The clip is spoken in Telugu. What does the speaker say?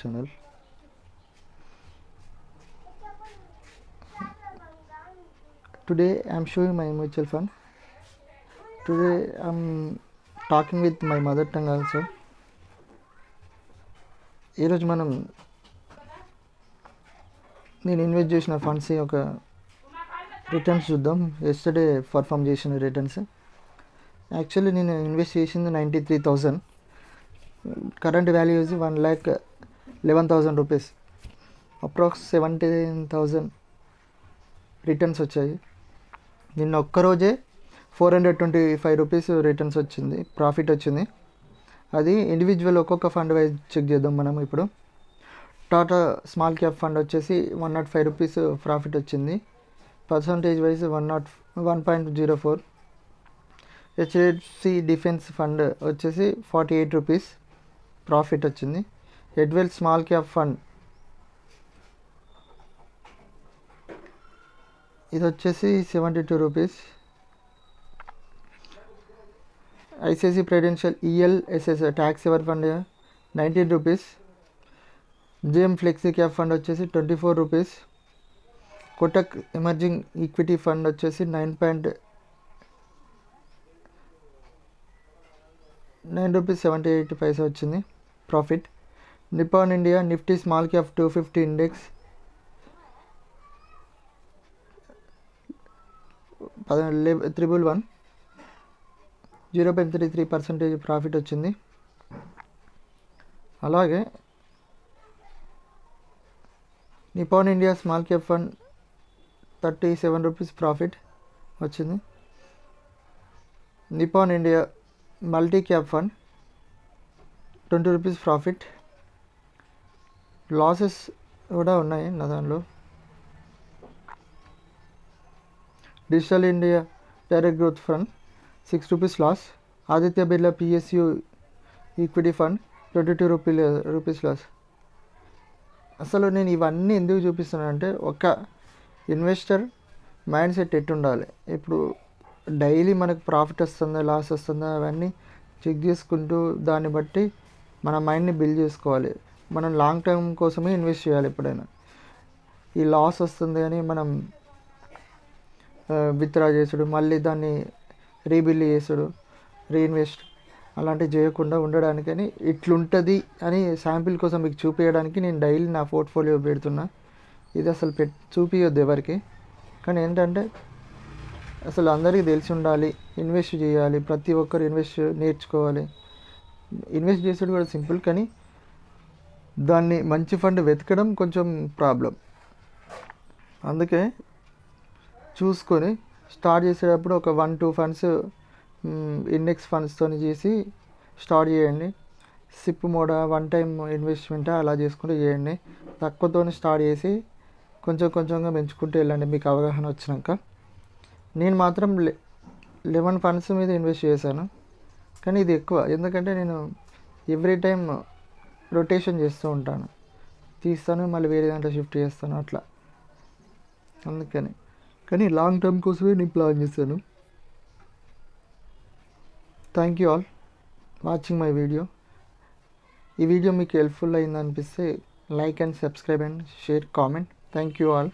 channel. Today I am showing my mutual fund. Today I am talking with my mother tongue also. ఈరోజు మనం నేను ఇన్వెస్ట్ చేసిన ఫండ్స్ యొక్క రిటర్న్స్ చూద్దాం. ఎస్టర్డే పర్ఫామ్ చేసిన రిటర్న్స్. యాక్చువల్లీ నేను ఇన్వెస్ట్ చేసింది 93,000. కరెంట్ వాల్యూ వచ్చి 1,11,000 రూపీస్. అప్రాక్స్ 17,000 రిటర్న్స్ వచ్చాయి. నిన్న ఒక్కరోజే 425 రూపీస్ రిటర్న్స్ వచ్చింది, ప్రాఫిట్ వచ్చింది. అది ఇండివిజువల్ ఒక్కొక్క ఫండ్ వైజ్ చెక్ చేద్దాం మనం. ఇప్పుడు టాటా స్మాల్ క్యాప్ ఫండ్ వచ్చేసి 105 రూపీస్ ప్రాఫిట్ వచ్చింది. Percentage wise 1.04. HDFC defence fund వచ్చేసి 48 రూపీస్ ప్రాఫిట్ వచ్చింది. ఎడ్వెల్ స్మాల్ క్యాప్ ఫండ్ ఇది వచ్చేసి 72 rupees. ICICI Prudential ELSS tax saver fund 19 rupees. JM flexi cap fund వచ్చేసి 24 rupees. Kotak emerging equity fund వచ్చేసి 9 రూపీస్ 78 పైసా వచ్చింది profit. Nippon India Nifty small cap 250 index 1111 0.33% profit వచ్చింది. అలాగే Nippon India small cap fund 37 rupees profit వచ్చింది. Nippon India multi cap fund 20 rupees profit. Losses కూడా ఉన్నాయి నా దానిలో. Digital India direct growth fund 6 rupees loss. Aditya Birla PSU equity fund 22 rupees loss. అసలు నేను ఇవన్నీ ఎందుకు చూపిస్తున్నానంటే, ఒక ఇన్వెస్టర్ మైండ్ సెట్ ఎట్టుండాలి. ఇప్పుడు డైలీ మనకు ప్రాఫిట్ వస్తుందా లాస్ వస్తుందా అవన్నీ చెక్ చేసుకుంటూ దాన్ని బట్టి మన మైండ్ని బిల్డ్ చేసుకోవాలి. మనం లాంగ్ టర్మ్ కోసమే ఇన్వెస్ట్ చేయాలి. ఎప్పుడైనా ఈ లాస్ వస్తుంది అని మనం విత్డ్రా చేసుడు, మళ్ళీ దాన్ని రీబిల్ చేసుడు, రీఇన్వెస్ట్ అలాంటివి చేయకుండా ఉండడానికని ఇట్లుంటుంది అని శాంపిల్ కోసం మీకు చూపించడానికి నేను డైలీ నా పోర్ట్ఫోలియో పెడుతున్నా. ఇది అసలు చూపించొద్దు ఎవరికి. కానీ ఏంటంటే అసలు అందరికీ తెలిసి ఉండాలి, ఇన్వెస్ట్ చేయాలి. ప్రతి ఒక్కరు ఇన్వెస్ట్ నేర్చుకోవాలి. ఇన్వెస్ట్ చేసేది కూడా సింపుల్, కానీ దాన్ని మంచి ఫండ్ వెతకడం కొంచెం ప్రాబ్లం. అందుకే చూసుకొని స్టార్ట్ చేసేటప్పుడు ఒక 1-2 ఫండ్స్ ఇండెక్స్ ఫండ్స్తో చేసి స్టార్ట్ చేయండి. సిప్ మోడా వన్ టైం ఇన్వెస్ట్మెంటా అలా చేసుకుంటూ చేయండి. తక్కువతో స్టార్ట్ చేసి కొంచెం కొంచెంగా పెంచుకుంటూ వెళ్ళండి మీకు అవగాహన వచ్చినాక. నేను మాత్రం 11 ఫండ్స్ మీద ఇన్వెస్ట్ చేశాను, కానీ ఇది ఎక్కువ. ఎందుకంటే నేను ఎవ్రీ టైం రొటేషన్ చేస్తూ ఉంటాను, తీస్తాను మళ్ళీ వేరే దాంట్లో షిఫ్ట్ చేస్తాను అట్లా. అందుకని కానీ లాంగ్ టర్మ్ కోసమే నేను ప్లాన్ చేశాను. Thank you all watching my video. ఈ వీడియో మీకు హెల్ప్ఫుల్ అయింది అనిపిస్తే like and subscribe and share comment. Thank you all.